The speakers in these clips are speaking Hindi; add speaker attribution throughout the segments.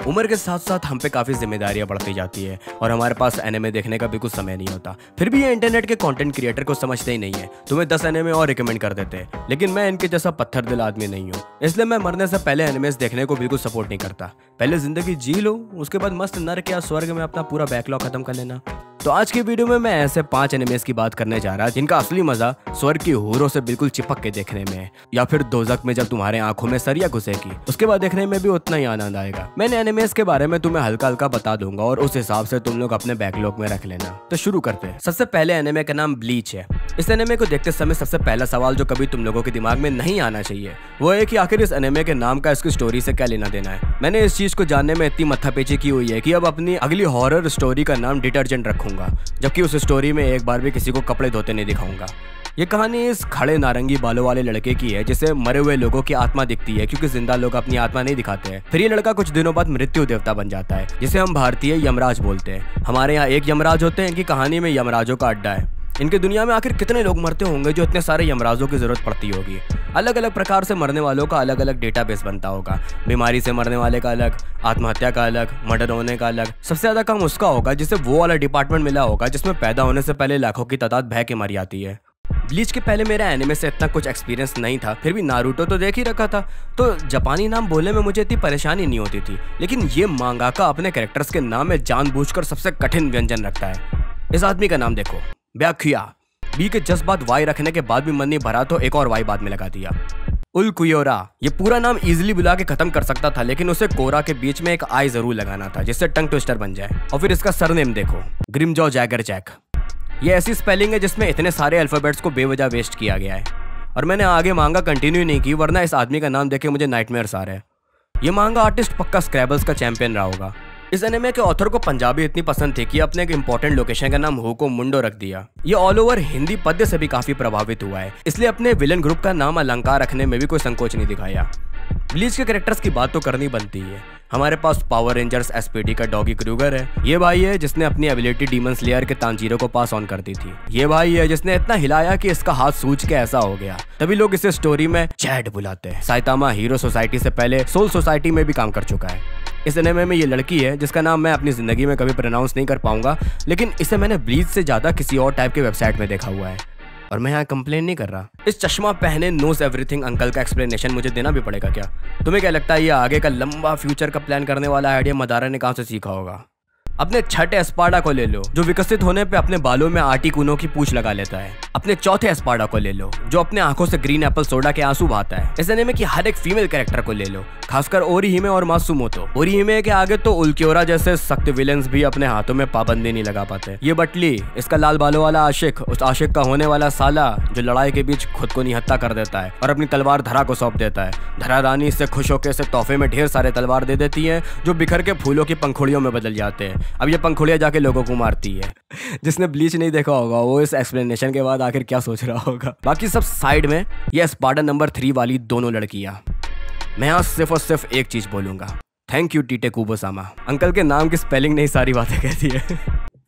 Speaker 1: उम्र के साथ साथ हम पे काफ़ी जिम्मेदारियां बढ़ती जाती है और हमारे पास एनिमे देखने का भी कुछ समय नहीं होता। फिर भी ये इंटरनेट के कंटेंट क्रिएटर को समझते ही नहीं है, तुम्हें 10 एनिमे और रिकमेंड कर देते हैं। लेकिन मैं इनके जैसा पत्थर दिल आदमी नहीं हूँ, इसलिए मैं मरने से पहले एनिमेस देखने को बिल्कुल सपोर्ट नहीं करता। पहले जिंदगी जी लो, उसके बाद मस्त नर्क या स्वर्ग में अपना पूरा बैकलॉग खत्म कर लेना। तो आज की वीडियो में मैं ऐसे 5 एनिमेस की बात करने जा रहा जिनका असली मजा स्वर्ग की हूरों से बिल्कुल चिपक के देखने में है, या फिर दोजक में जब तुम्हारे आंखों में सरिया घुसेगी उसके बाद देखने में भी उतना ही आनंद आएगा। मैंने एनिमेस के बारे में तुम्हें हल्का हल्का बता दूंगा और उस हिसाब से तुम लोग अपने बैकलॉग में रख लेना। तो शुरू करते हैं। सबसे पहले एनिमे का नाम ब्लीच है। इस एनिमे को देखते समय सबसे पहला सवाल जो कभी तुम लोगों के दिमाग में नहीं आना चाहिए वो है कि आखिर इस एनिमे के नाम का इसकी स्टोरी से क्या लेना देना है। मैंने इस चीज को जानने में इतनी मत्थापेची की हुई है कि अब अपनी अगली हॉरर स्टोरी का नाम डिटर्जेंट रखूंगा, जबकि उस स्टोरी में एक बार भी किसी को कपड़े धोते नहीं दिखाऊंगा। ये कहानी इस खड़े नारंगी बालों वाले लड़के की है जिसे मरे हुए लोगों की आत्मा दिखती है, क्योंकि जिंदा लोग अपनी आत्मा नहीं दिखाते हैं। फिर ये लड़का कुछ दिनों बाद मृत्यु देवता बन जाता है, जिसे हम भारतीय यमराज बोलते हैं। हमारे यहाँ एक यमराज होते हैं, इनकी कहानी में यमराजों का अड्डा है। इनके दुनिया में आखिर कितने लोग मरते होंगे जो इतने सारे यमराजों की जरूरत पड़ती होगी। अलग अलग प्रकार से मरने वालों का अलग अलग डेटाबेस बनता होगा। बीमारी से मरने वाले का अलग, आत्महत्या का अलग, मर्डर होने का अलग। सबसे ज्यादा काम उसका होगा जिसे वो वाला डिपार्टमेंट मिला होगा जिसमें पैदा होने से पहले लाखों की तादाद बह के मर जाती है। ब्लीच के पहले मेरा एनिमे से इतना कुछ एक्सपीरियंस नहीं था, फिर भी नारुतो तो देख ही रखा था, तो जापानी नाम बोलने में मुझे इतनी परेशानी नहीं होती थी। लेकिन ये मांगाका अपने कैरेक्टर्स के नाम में जानबूझकर सबसे कठिन व्यंजन रखता है। इस आदमी का नाम देखो, ब्याकुया। बी के जस्ट बाद वाई रखने के बाद भी मन नहीं भरा तो एक और वाई बाद में लगा दिया। उलकुयोरा। ये पूरा नाम इजीली बुला के खत्म कर सकता था, लेकिन उसे कोरा के बीच में एक आई जरूर लगाना था जिससे टंग ट्विस्टर बन जाए। और फिर इसका सरनेम देखो, ग्रिमजॉ जैगर जैक। ये ऐसी स्पेलिंग है जिसमें इतने सारे अल्फाबेट्स को बेवजह वेस्ट किया गया है। और मैंने आगे मांगा कंटिन्यू नहीं की, वरना इस आदमी का नाम देख के मुझे नाइटमेयर्स आ रहे हैं। ये मांगा आर्टिस्ट पक्का स्क्रैबल्स का चैंपियन रहा होगा। इस एनिमे के ऑथर को पंजाबी इतनी पसंद थी कि अपने एक इंपॉर्टेंट लोकेशन का नाम हुको मुंडो रख दिया। ये ऑल ओवर हिंदी पद्य से भी काफी प्रभावित हुआ है, इसलिए अपने विलन ग्रुप का नाम अलंकार रखने में भी कोई संकोच नहीं दिखाया। ब्लीच के कैरेक्टर्स की बात तो करनी बनती है। हमारे पास पावर रेंजर्स एसपीडी का डॉगी क्रूगर है। ये भाई है जिसने अपनी एबिलिटी डीमन स्लेयर के तांजीरो को पास ऑन कर दी थी। ये भाई है जिसने इतना हिलाया कि इसका हाथ सूज के ऐसा हो गया, तभी लोग इसे स्टोरी में चैड बुलाते हैं। साइतामा हीरो सोसाइटी से पहले सोल सोसाइटी में भी काम कर चुका है। इस एनिमे में ये लड़की है जिसका नाम मैं अपनी जिंदगी में कभी प्रोनाउंस नहीं कर पाऊंगा, लेकिन इसे मैंने ब्लीच से ज्यादा किसी और टाइप के वेबसाइट में देखा हुआ है। और मैं यहाँ कंप्लेन नहीं कर रहा। इस चश्मा पहने नोस एवरीथिंग अंकल का एक्सप्लेनेशन मुझे देना भी पड़ेगा क्या? तुम्हें क्या लगता है ये आगे का लंबा फ्यूचर का प्लान करने वाला आइडिया मदारा ने कहाँ से सीखा होगा? अपने छठे एस्पार्डा को ले लो जो विकसित होने पे अपने बालों में आर्टिकुनो की पूंछ लगा लेता है। अपने चौथे एस्पार्डा को ले लो जो अपने आंखों से ग्रीन एप्पल सोडा के आंसू बहाता है। इस एनिमे की हर एक फीमेल कैरेक्टर को ले लो, खासकर ओरिहिमे और मात्सुमोतो। ओरिहिमे के आगे तो उल्क्योरा जैसे सख्त विलेंस भी अपने हाथों में पाबंदी नहीं लगा पाते। ये बटली, इसका लाल बालों वाला आशिक, उस आशिक का होने वाला साला जो लड़ाई के बीच खुद को निहत्था कर देता है और अपनी तलवार धरा को सौंप देता है। धरा रानी इससे खुश होकर इसे तोहफे में ढेर सारे तलवार दे देती है जो बिखर के फूलों की पंखुड़ियों में बदल जाते हैं। अब ये पंखुड़ियां जाके लोगों को मारती है। जिसने ब्लीच नहीं देखा होगा वो इस एक्सप्लेनेशन के बाद आखिर क्या सोच रहा होगा। बाकी सब साइड में, ये स्पार्टा नंबर 3 वाली दोनों लड़कियां। मैं यहाँ सिर्फ और सिर्फ एक चीज बोलूंगा, थैंक यू टीटे कुबोसामा। अंकल के नाम की स्पेलिंग नहीं सारी बातें कहती है।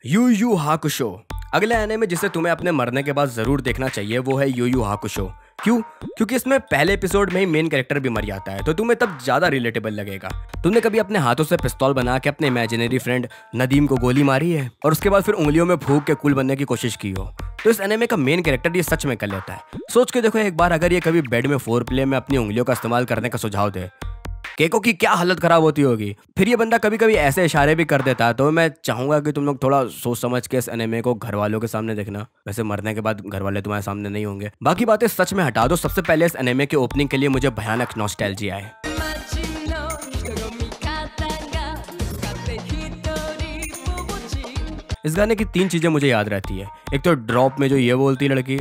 Speaker 1: Yu Yu Hakusho. अगला एनिमे जिसे तुम्हें अपने मरने के बाद जरूर देखना चाहिए वो है यू यू हाकुशो। क्यों? क्योंकि इसमें पहले एपिसोड में ही मेन कैरेक्टर भी मर जाता है, तो तुम्हें तब ज्यादा रिलेटेबल लगेगा। तुमने कभी अपने हाथों से पिस्तौल बना के अपने इमेजिनरी फ्रेंड नदीम को गोली मारी है और उसके बाद फिर उंगलियों में फूंक के कूल बनने की कोशिश की हो? तो इस एनिमे का मेन कैरेक्टर ये सच में कर लेता है। सोच के देखो एक बार, अगर ये कभी बेड में फोर प्ले में अपनी उंगलियों का इस्तेमाल करने का सुझाव दे, केको की क्या हालत खराब होती होगी। फिर ये बंदा कभी कभी ऐसे इशारे भी कर देता है। तो मैं चाहूंगा कि तुम लोग थोड़ा सोच समझ के इस एनिमे को घर वालों के सामने देखना। वैसे मरने के बाद घर वाले तुम्हारे सामने नहीं होंगे। बाकी बातें सच में हटा दो, सबसे पहले इस एनिमे के ओपनिंग के लिए मुझे भयानक नॉस्टैल्जिया है। इस गाने की 3 चीजें मुझे याद रहती है। एक तो ड्रॉप में जो ये बोलती लड़की,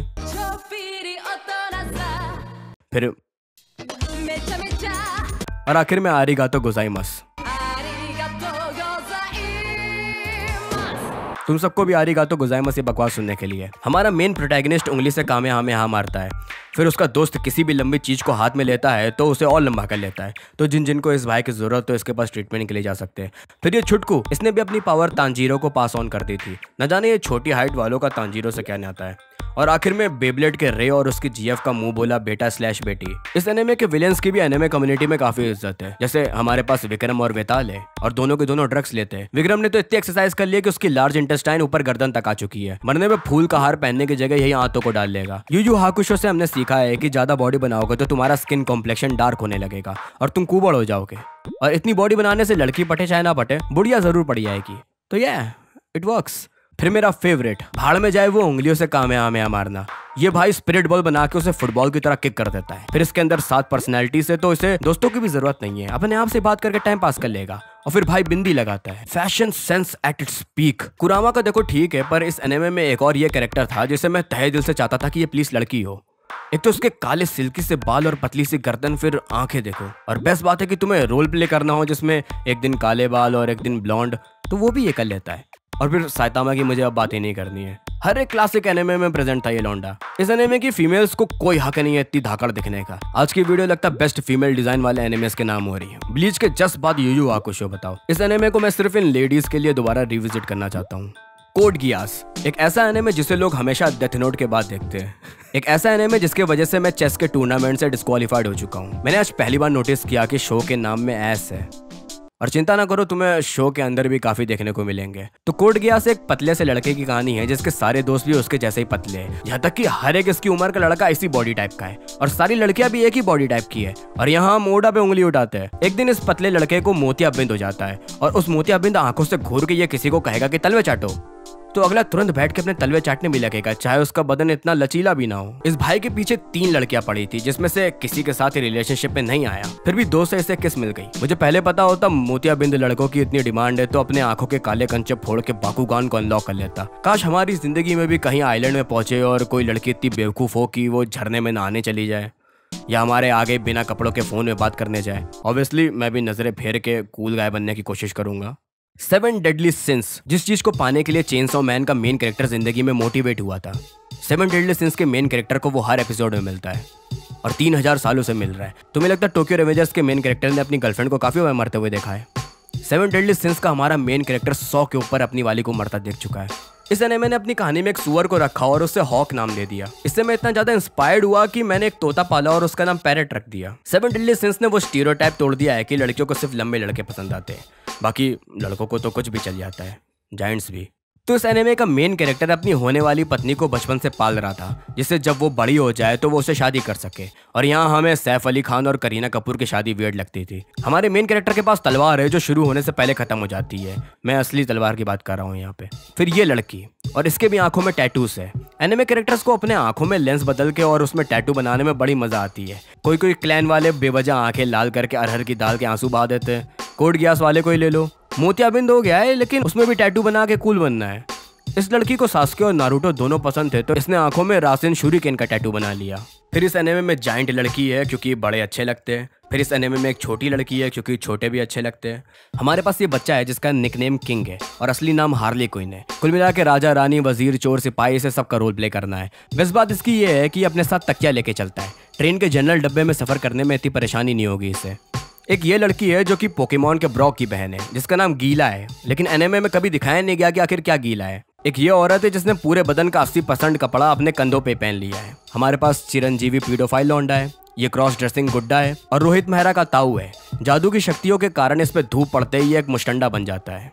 Speaker 1: फिर और आखिर में आरिगातो गोजाइमास। तुम सबको भी आरिगातो गोजाइमास ये बकवास सुनने के लिए। हमारा मेन प्रोटैगनिस्ट उंगली से कामेहामेहा मारता है। फिर उसका दोस्त किसी भी लंबी चीज को हाथ में लेता है तो उसे और लंबा कर लेता है। तो जिन जिन को इस भाई की जरूरत तो इसके पास ट्रीटमेंट के लिए जा सकते हैं। फिर ये छुटकू, इसने भी अपनी पावर तांजीरो को पास ऑन कर दी थी। न जाने ये छोटी हाइट वालों का तांजीरो से क्या नाता है। और आखिर में बेब्लेड के रे और उसकी जीएफ का मुंह बोला बेटा स्लैश बेटी। इस एनिमे के विलेंस की भी एनिमे कम्युनिटी में काफी इज्जत है। जैसे हमारे पास विक्रम और वेताल है और दोनों के दोनों ड्रग्स लेते हैं। विक्रम ने तो इतनी एक्सरसाइज कर ली है कि उसकी लार्ज इंटेस्टाइन ऊपर गर्दन तक आ चुकी है। मरने में फूल का हार पहनने की जगह यही आंतों को डाल लेगा। यूं यूं हाकुशो से हमने सीखा है कि ज्यादा बॉडी बनाओगे तो तुम्हारा स्किन कॉम्प्लेक्शन डार्क होने लगेगा और तुम कुबड़ हो जाओगे। और इतनी बॉडी बनाने से लड़की पटे चाहे ना पटे, बुढ़िया जरूर पड़ जाएगी। तो ये इट वर्क्स। फिर मेरा फेवरेट, भाड़ में जाए वो उंगलियों से कामयाब मारना। ये भाई स्पिरिट बॉल बना के उसे फुटबॉल की तरह किक कर देता है। फिर इसके अंदर 7 पर्सनैलिटीज है तो इसे दोस्तों की भी जरूरत नहीं है, अपने आप से बात करके टाइम पास कर लेगा। और फिर भाई बिंदी लगाता है, fashion sense at its peak. कुरामा का देखो ठीक है, पर इस एनिमे में एक और ये कैरेक्टर था जिसे मैं तहे दिल से चाहता था कि ये प्लीज लड़की हो। एक तो उसके काले सिल्की से बाल और पतली सी गर्दन, फिर आंखें देखो। और बेस्ट बात है कि तुम्हें रोल प्ले करना हो जिसमें एक दिन काले बाल और एक दिन ब्लॉन्ड, तो वो भी ये कर लेता है। और फिर साइतामा की मुझे अब बात ही नहीं करनी है, हर एक क्लासिक एनिमे में प्रेजेंट था ये लौंडा। इस एनिमे की फीमेल्स को कोई हक नहीं है इतनी धाकड़ दिखने का। आज की वीडियो लगता है बेस्ट फीमेल डिजाइन वाले एनिमेस के नाम हो रही है। ब्लीच के जस्ट बाद यूं यूं हाकुशो बताओ। इस एनिमे को मैं सिर्फ इन लेडीज के लिए दोबारा रिविजिट करना चाहता हूँ। कोड गियास, एक ऐसा एनिमे जिसे लोग हमेशा डेथ नोट के बाद देखते हैं। एक ऐसा एनिमे जिसके वजह से मैं चेस के टूर्नामेंट से डिस्क्वालीफाइड हो चुका हूँ। मैंने आज पहली बार नोटिस किया कि शो के नाम में एस है। और चिंता ना करो, तुम्हें शो के अंदर भी काफी देखने को मिलेंगे। तो कोड गियास एक पतले से लड़के की कहानी है जिसके सारे दोस्त भी उसके जैसे ही पतले हैं। यहाँ तक कि हर एक इसकी उम्र का लड़का इसी बॉडी टाइप का है और सारी लड़कियां भी एक ही बॉडी टाइप की है। और यहाँ मोड़ा पे उंगली उठाते हैं। एक दिन इस पतले लड़के को मोतियाबिंद हो जाता है और उस मोतियाबिंद आंखों से घूर के ये किसी को कहेगा कि तलवे चाटो, तो अगला तुरंत बैठ के अपने तलवे चाटने भी लगेगा, चाहे उसका बदन इतना लचीला भी ना हो। इस भाई के पीछे 3 लड़कियां पड़ी थी जिसमें से किसी के साथ रिलेशनशिप में नहीं आया, फिर भी 2 से इसे किस मिल गई। मुझे पहले पता होता मोतियाबिंद लड़कों की इतनी डिमांड है तो अपने आंखों के काले कंचे फोड़ के बाकुगान को अनलॉक कर लेता। काश हमारी जिंदगी में भी कहीं आइलैंड में पहुंचे और कोई लड़की इतनी बेवकूफ हो कि वो झरने में नहाने चली जाए या हमारे आगे बिना कपड़ों के फोन में बात करने जाए। ऑब्वियसली मैं भी नजरें फेर के कूल गाय बनने की कोशिश करूंगा। 7 डेडली सिंस, जिस चीज को पाने के लिए चेनसॉ मैन का मेन कैरेक्टर जिंदगी में मोटिवेट हुआ था। 7 डेडली सिंस के मेन कैरेक्टर को वो हर एपिसोड में मिलता है और 3000 सालों से मिल रहा है। तुम्हें लगता है टोक्यो रेवेंजर्स के मेन कैरेक्टर ने अपनी गर्लफ्रेंड को काफी बार मरते हुए देखा है? 7 डेडली सिंस का हमारा मेन कैरेक्टर 100 के ऊपर अपनी वाली को मरता देख चुका है। इस एनिमे ने अपनी कहानी में एक सुअर को रखा और उससे हॉक नाम दे दिया। इससे मैं इतना ज्यादा इंस्पायर्ड हुआ कि मैंने एक तोता पाला और उसका नाम पैरेट रख दिया। 7 डेडली सिंस ने वो स्टीरियोटाइप तोड़ दिया है कि लड़कियों को सिर्फ लंबे लड़के पसंद आते हैं, बाकी लड़कों को तो कुछ भी चल जाता है, जायंट्स भी। तो इस एनिमे का मेन कैरेक्टर अपनी होने वाली पत्नी को बचपन से पाल रहा था जिससे जब वो बड़ी हो जाए तो वो उसे शादी कर सके। और यहाँ हमें सैफ अली खान और करीना कपूर की शादी वियर्ड लगती थी। हमारे मेन कैरेक्टर के पास तलवार है जो शुरू होने से पहले खत्म हो जाती है। मैं असली तलवार की बात कर रहा हूँ यहाँ पे। फिर ये लड़की, और इसके भी आंखों में टैटूस है। एनिमे कैरेक्टर्स को अपने आंखों में लेंस बदल के और उसमें टैटू बनाने में बड़ी मजा आती है। कोई कोई क्लैन वाले बेवजह आंखें लाल करके अरहर की दाल के आंसू बहा देते हैं। कोड गियास वाले को ही ले लो, मोतियाबिंद हो गया है लेकिन उसमें भी टैटू बना के कूल बनना है। इस लड़की को सास्के और नारुतो दोनों पसंद थे तो इसने आंखों में रासेन शूरिकेन का टैटू बना लिया। फिर इस एनिमे में जाइंट लड़की है क्योंकि बड़े अच्छे लगते हैं। फिर इस एनिमे में एक छोटी लड़की है क्योंकि छोटे भी अच्छे लगते हैं। हमारे पास ये बच्चा है जिसका निकनेम किंग है और असली नाम हार्ली क्वीन है। कुल मिला के राजा रानी वजीर चोर सिपाही से सबका रोल प्ले करना है। बेस्ट बात इसकी ये है कि अपने साथ तकिया लेके चलता है। ट्रेन के जनरल डब्बे में सफर करने में इतनी परेशानी नहीं होगी इसे। एक ये लड़की है जो कि पोकेमॉन के ब्रॉक की बहन है जिसका नाम गीला है, लेकिन एनिमे में कभी दिखाया नहीं गया कि आखिर क्या गीला है। एक ये औरत है जिसने पूरे बदन का 80% कपड़ा अपने कंधों पे पहन लिया है। हमारे पास चिरंजीवी पीडोफाइल लौंडा है, ये क्रॉस ड्रेसिंग गुड्डा है और रोहित मेहरा का ताऊ है। जादू की शक्तियों के कारण इस पे धूप पड़ते ही एक मुस्टंडा बन जाता है।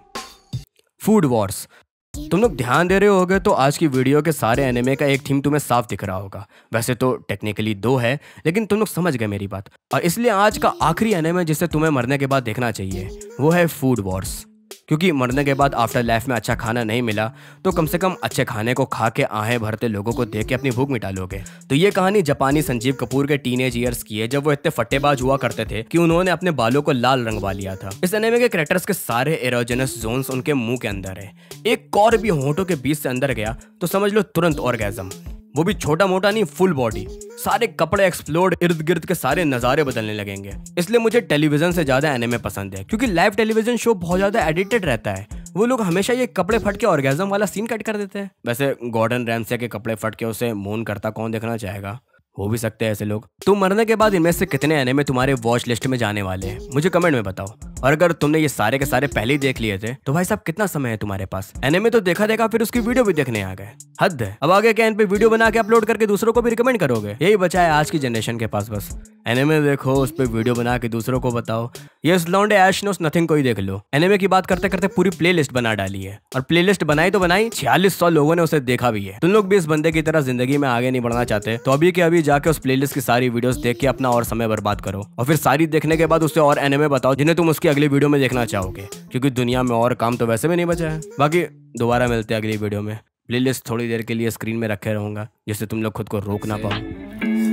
Speaker 1: फूड वॉर्स, तुम लोग ध्यान दे रहे होगे तो आज की वीडियो के सारे एनिमे का एक थीम तुम्हें साफ दिख रहा होगा। वैसे तो टेक्निकली 2 है लेकिन तुम लोग समझ गए मेरी बात। और इसलिए आज का आखिरी एनिमे जिसे तुम्हें मरने के बाद देखना चाहिए वो है फूड वॉर्स। क्योंकि मरने के बाद आफ्टर लाइफ में अच्छा खाना नहीं मिला तो कम से कम अच्छे खाने को खा के आहें भरते लोगों को देख के अपनी भूख मिटा लोगे। तो ये कहानी जापानी संजीव कपूर के टीनेज ईयर्स की है जब वो इतने फट्टेबाज हुआ करते थे कि उन्होंने अपने बालों को लाल रंगवा लिया था। इस एनिमे के कैरेक्टर्स के सारे एरोजेनस जोन्स उनके मुंह के अंदर है। एक कौर भी होंठों के बीच से अंदर गया तो समझ लो तुरंत ऑर्गेज़म, वो भी छोटा मोटा नहीं, फुल बॉडी। सारे कपड़े एक्सप्लोड, इर्द गिर्द के सारे नज़ारे बदलने लगेंगे। इसलिए मुझे टेलीविजन से ज्यादा एनिमे पसंद है क्योंकि लाइव टेलीविजन शो बहुत ज्यादा एडिटेड रहता है। वो लोग हमेशा ये कपड़े फट के ऑर्गेज़म वाला सीन कट कर देते हैं। वैसे गॉर्डन रैमसे के कपड़े फट के उसे मून करता कौन देखना चाहेगा। हो भी सकते हैं ऐसे लोग। तुम मरने के बाद इनमें से कितने एनिमे तुम्हारे वॉच लिस्ट में जाने वाले हैं, मुझे कमेंट में बताओ। और अगर तुमने ये सारे के सारे पहले ही देख लिए थे तो भाई साहब कितना समय है तुम्हारे पास। एनिमे तो देखा देखा फिर उसकी वीडियो भी देखने आ गए, हद है। अब आगे क्या इन पे वीडियो बना के अपलोड करके दूसरों को भी रिकमेंड करोगे? यही बचा है आज की जनरेशन के पास, बस एनिमे देखो, उस पर वीडियो बना के दूसरों को बताओ। ये लौंडे ऐश नोस नथिंग को ही देख लो, एनिमे की बात करते करते पूरी प्लेलिस्ट बना डाली है। और प्लेलिस्ट बनाई तो बनाई, 4600 लोगों ने उसे देखा भी है। तुम लोग भी इस बंदे की तरह जिंदगी में आगे नहीं बढ़ना चाहते तो अभी के अभी जाके उस प्लेलिस्ट की सारी वीडियोस देख के अपना और समय बर्बाद करो, और फिर सारी देखने के बाद उससे और एनिमे बताओ जिन्हें तुम उसकी अगली वीडियो में देखना चाहोगे, क्योंकि दुनिया में और काम तो वैसे भी नहीं बचा है। बाकी दोबारा मिलते हैं अगली वीडियो में। प्लेलिस्ट थोड़ी देर के लिए स्क्रीन में रखे रहूंगा जिससे तुम लोग खुद को रोक ना पाओ।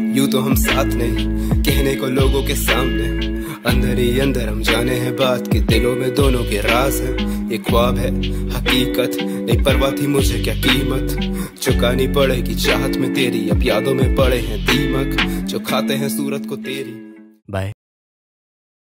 Speaker 2: यूं तो हम साथ नहीं, कहने को लोगों के सामने, अंदर ही अंदर हम जाने हैं बात कि दिलों में दोनों के राज है। ये ख्वाब है हकीकत, नहीं परवाह थी मुझे क्या कीमत, चुकानी पड़ेगी चाहत में तेरी, अब यादों में पड़े हैं दीमक जो खाते हैं सूरत को तेरी।